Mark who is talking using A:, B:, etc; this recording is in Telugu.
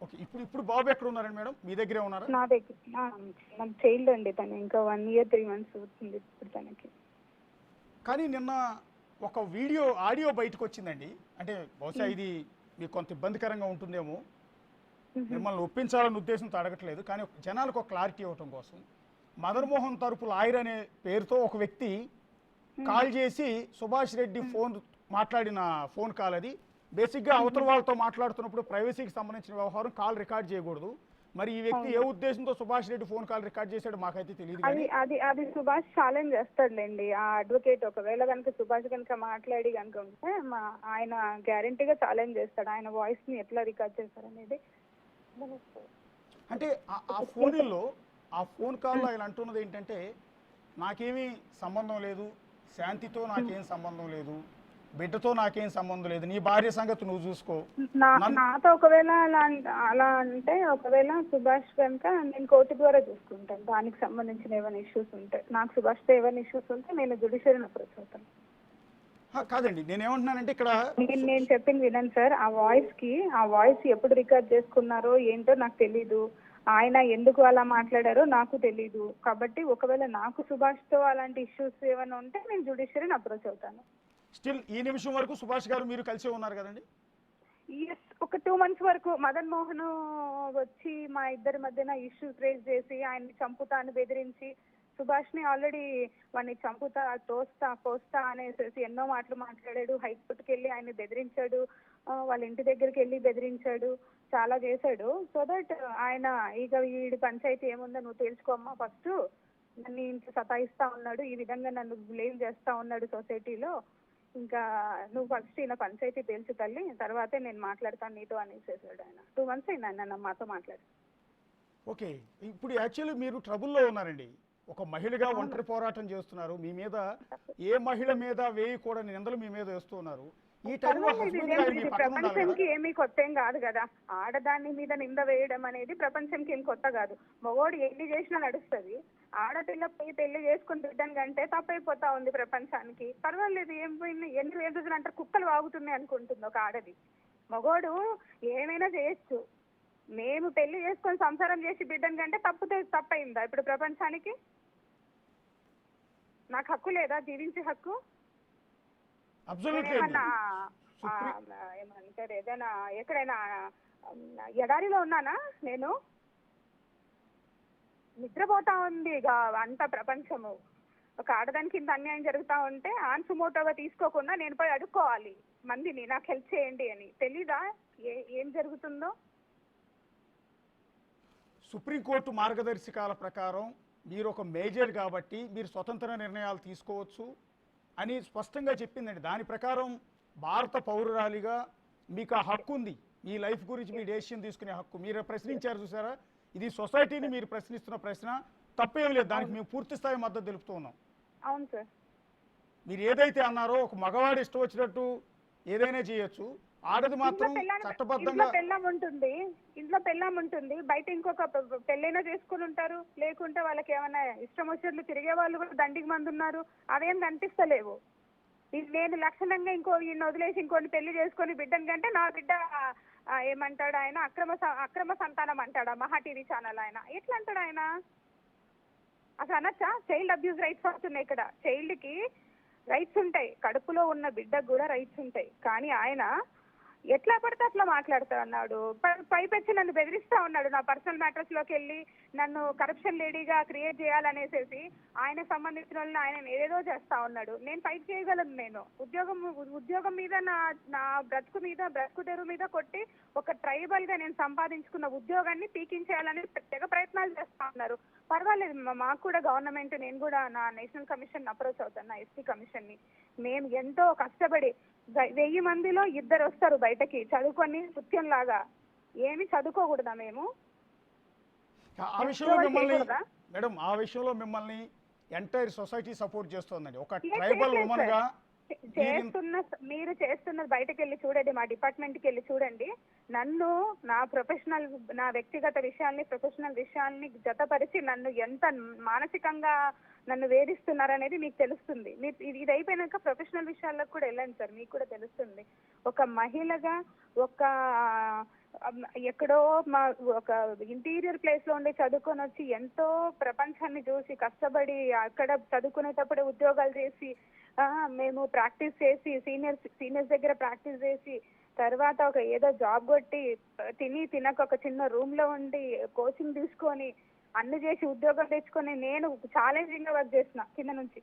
A: ఓకే. ఇప్పుడు ఇప్పుడు బాబు ఎక్కడ ఉన్నారండి మేడం? మీ దగ్గరే ఉన్నారా?
B: నా దగ్గర నాకు చైల్డ్ అండి. తను ఇంకా 1 year 3 months అవుతుంది ఇప్పుడు తనకి.
A: కానీ నిన్న ఒక ఆడియో బయటకు వచ్చిందండి. అంటే బహుశా ఇది మీకు కొంత ఇబ్బందికరంగా ఉంటుందేమో. మిమ్మల్ని ఒప్పించాలనే ఉద్దేశంతో అడగట్లేదు. కానీ జనాలకు ఒక క్లారిటీ ఇవ్వటం కోసం మదన్ మోహన్ తరపు లాయర్ అనే పేరుతో ఒక వ్యక్తి కాల్ చేసి సుభాష్ రెడ్డి మాట్లాడిన ఫోన్ కాల్ అది. బేసిక్గా అవతల వాళ్ళతో మాట్లాడుతున్నప్పుడు ప్రైవసీకి సంబంధించిన వ్యవహారం కాల్ రికార్డ్ చేయకూడదు. మరి ఈ వ్యక్తి ఏ ఉద్దేశంతో Subhash Reddy phone call record చేశాడో మాకైతే తెలియదు.
B: అది సుభాష్ ఛాలెంజ్ చేస్తాడులేండి. ఆ అడ్వకేట్ ఒకవేళ కనుక సుభాష్ కనుక మాట్లాడి కనుక ఉంటే ఆయన గ్యారంటీగా ఛాలెంజ్ చేస్తాడు. ఆయన వాయిస్ ని ఎట్లా రికార్డ్ చేస్తారనేది.
A: అంటే ఆ ఫోన్ కాల్లో ఆయన అంటున్నది ఏంటంటే, నాకేమీ సంబంధం లేదు, శాంతితో నాకేం సంబంధం లేదు, బిడ్డతో నాకేం సంబంధం లేదు, నీ భార్య సంగతి నువ్వు చూసుకో.
B: నాతో ఒకవేళ అలా అంటే ఒకవేళ సుభాష్ కనుక నేను కోర్టు ద్వారా చూసుకుంటాను. దానికి సంబంధించిన ఏమైనా ఇష్యూస్ ఉంటే, నాకు సుభాష్తో ఏమైనా ఇష్యూస్ ఉంటే నేను జ్యుడిషియరీని అప్రోచ్ అవుతాను.
A: కాదండి, నేనేమంటున్నానంటే ఇక్కడ
B: నేను చెప్పింది వినండి సార్. ఆ వాయిస్ ఎప్పుడు రికార్డ్ చేసుకున్నారో ఏంటో నాకు తెలీదు. ఆయన ఎందుకు అలా మాట్లాడారో నాకు తెలీదు. కాబట్టి ఒకవేళ నాకు సుభాష్తో అలాంటి ఇష్యూస్ ఏమైనా ఉంటే నేను జ్యుడిషియరీని అప్రోచ్ అవుతాను.
A: స్టిల్ ఈ నిమిషం వరకు సుభాష్ గారు మీరు కలిసే ఉన్నారు కదండి?
B: ఒక 2 months వరకు మదన్ మోహన్ వచ్చి మా ఇద్దరి మధ్యన ఇష్యూస్ రేజ్ చేసి ఆయన్ని చంపుతా అని బెదిరించి, సుభాష్ ని ఆల్రెడీ వాడిని చంపుతా, తోస్తా, కోస్తా అనేసి ఎన్నో మాటలు మాట్లాడాడు. హైకోర్టుకి వెళ్ళి ఆయన్ని బెదిరించాడు, వాళ్ళ ఇంటి దగ్గరికి వెళ్ళి బెదిరించాడు, చాలా చేశాడు. సో దట్ ఆయన ఇక వీడి పంచాయతీ ఏముందో నువ్వు తేల్చుకోమ్మా, ఫస్ట్ నన్ను ఇంట్లో సతాయిస్తా ఉన్నాడు, ఈ విధంగా నన్ను బ్లేమ్ చేస్తా ఉన్నాడు సొసైటీలో, ఇంకా నువ్వు ఫస్ట్ ఈయన పంచాయతీ తేల్చు తల్లి, తర్వాతే నేను మాట్లాడతాను నీతో అనేసేసాడు ఆయన. 2 months అయింది ఆయన మాతో మాట్లాడి.
A: ఓకే, ఇప్పుడు యాక్చువల్లీ మీరు ట్రబుల్లో ఉన్నారండి. ఒక మహిళగా ఒంటరి పోరాటం చేస్తున్నారు. మీ మీద ఏ మహిళ మీద వేయకూడని నిందలు మీ మీద వేస్తున్నారు. ఈ టైంలో
B: ప్రపంచంకి ఏమీ కొత్త ఏం కాదు కదా. ఆడదాని మీద నింద వేయడం అనేది ప్రపంచంకి ఏం కొత్త కాదు. మగోడు ఎన్ని చేసినా నడుస్తుంది. ఆడపిల్ల పోయి పెళ్లి చేసుకుని బిడ్డను కంటే తప్పైపోతా ఉంది ప్రపంచానికి. పర్వాలేదు, ఏం పోయింది, ఎన్ని రోజులు అంటారు, కుక్కలు వాగుతున్నాయి అనుకుంటుంది ఒక ఆడది. మగోడు ఏమైనా చేయొచ్చు. మేము పెళ్లి చేసుకొని సంసారం చేసి బిడ్డను కంటే తప్పైందా ఇప్పుడు ప్రపంచానికి? నాకు హక్కు లేదా జీవించే హక్కు? ఏమంటారు, ఏదైనా ఎక్కడైనా ఎడారిలో ఉన్నానా నేను? నిద్రపోతా ఉంది అంత ప్రపంచము. ఒక ఆడదానికి ఇంత అన్యాయం జరుగుతా ఉంటే ఆన్సుమోటోగా తీసుకోకుండా నేను పోయి అడుక్కోవాలి మందిని, నాకు హెల్ప్ చేయండి అని. తెలీదా ఏం జరుగుతుందో?
A: సుప్రీంకోర్టు మార్గదర్శకాల ప్రకారం మీరు ఒక మేజర్ కాబట్టి మీరు స్వతంత్ర నిర్ణయాలు తీసుకోవచ్చు అని స్పష్టంగా చెప్పిందండి. దాని ప్రకారం భారత పౌరురాలిగా మీకు ఆ హక్కు ఉంది. మీ లైఫ్ గురించి మీ డెసిషన్ తీసుకునే హక్కు. మీరు ప్రశ్నించారు చూసారా, ఇది సొసైటీని మీరు ప్రశ్నిస్తున్న ప్రశ్న, తప్పేం లేదు. దానికి మేము పూర్తి స్థాయి మద్దతు తెలుపుతూ ఉన్నాం.
B: అవును సార్.
A: మీరు ఏదైతే అన్నారో, ఒక మగవాడు ఇష్టం వచ్చినట్టు ఏదైనా చేయొచ్చు, ఆడది మాత్రం చట్టబద్ధంగా
B: ఇంట్లో పెళ్ళాం ఉంటుంది, బయట ఇంకొక పెళ్ళైనా చేసుకుని ఉంటారు. లేకుంటే వాళ్ళకి ఏమైనా ఇష్టం వచ్చినట్లు తిరిగే వాళ్ళు కూడా దండికి మంది ఉన్నారు. అవేం కనిపిస్తలేవు. నేను లక్షణంగా ఈయన వదిలేసి ఇంకొని పెళ్లి చేసుకొని బిడ్డని కంటే నా బిడ్డ ఏమంటాడు ఆయన, అక్రమ సంతానం అంటాడా మహా టీవీ ఛానల్ ఆయన? ఎట్లా అంటాడు ఆయన? అసలు అనొచ్చా? చైల్డ్ అబ్యూస్ రైట్స్ వస్తున్నాయి ఇక్కడ. చైల్డ్ కి రైట్స్ ఉంటాయి, కడుపులో ఉన్న బిడ్డకు కూడా రైట్స్ ఉంటాయి. కానీ ఆయన ఎట్లా పడితే అట్లా మాట్లాడుతా ఉన్నాడు. పైపెచ్చి నన్ను బెదిరిస్తా ఉన్నాడు. నా పర్సనల్ మ్యాటర్స్ లోకి వెళ్ళి నన్ను కరప్షన్ లేడీగా క్రియేట్ చేయాలనేసి ఆయన సంబంధించిన వాళ్ళని ఆయన ఏదేదో చేస్తా ఉన్నాడు. నేను ఫైట్ చేయగలను. నేను ఉద్యోగం మీద నా బ్రతుకు తెరువు మీద కొట్టి ఒక ట్రైబల్ గా నేను సంపాదించుకున్న ఉద్యోగాన్ని పీకించేయాలని తెగ ప్రయత్నాలు చేస్తా ఉన్నారు. పర్వాలేదు, మాకు కూడా గవర్నమెంట్, నేను కూడా నా నేషనల్ కమిషన్ అప్రోచ్ అవుతాను, నా ఎస్టీ కమిషన్ ని. మేము ఎంతో కష్టపడి 1000 మందిలో 2 వస్తారు బయటకి చదువుకొని నృత్యం లాగా. ఏమి చదువుకోకూడదా మేము?
A: మేడం, ఆ విషయంలో మిమ్మల్ని ఎంటైర్ సొసైటీ సపోర్ట్ చేస్తోందండి. ఒక ట్రైబల్ ఉమెన్ గా
B: మీరు చేస్తున్నది బయటకు వెళ్ళి చూడండి, మా డిపార్ట్మెంట్కి వెళ్ళి చూడండి. నన్ను నా వ్యక్తిగత విషయాల్ని, ప్రొఫెషనల్ విషయాల్ని జతపరిచి నన్ను ఎంత మానసికంగా నన్ను వేధిస్తున్నారనేది మీకు తెలుస్తుంది. ఇది అయిపోయినాక ప్రొఫెషనల్ విషయాలకు కూడా వెళ్ళండి సార్, మీకు కూడా తెలుస్తుంది. ఒక మహిళగా ఒక ఎక్కడో మా ఒక ఇంటీరియర్ ప్లేస్ లో ఉండి చదువుకొని వచ్చి ఎంతో ప్రపంచాన్ని చూసి కష్టపడి అక్కడ చదువుకునేటప్పుడే ఉద్యోగాలు చేసి మేము ప్రాక్టీస్ చేసి సీనియర్స్ దగ్గర ప్రాక్టీస్ చేసి తర్వాత ఒక ఏదో జాబ్ కొట్టి తినక ఒక చిన్న రూమ్ లో ఉండి కోచింగ్ తీసుకొని అన్ని చేసి ఉద్యోగం తెచ్చుకొని నేను ఛాలెంజింగ్ గా వర్క్ చేసిన కింద నుంచి.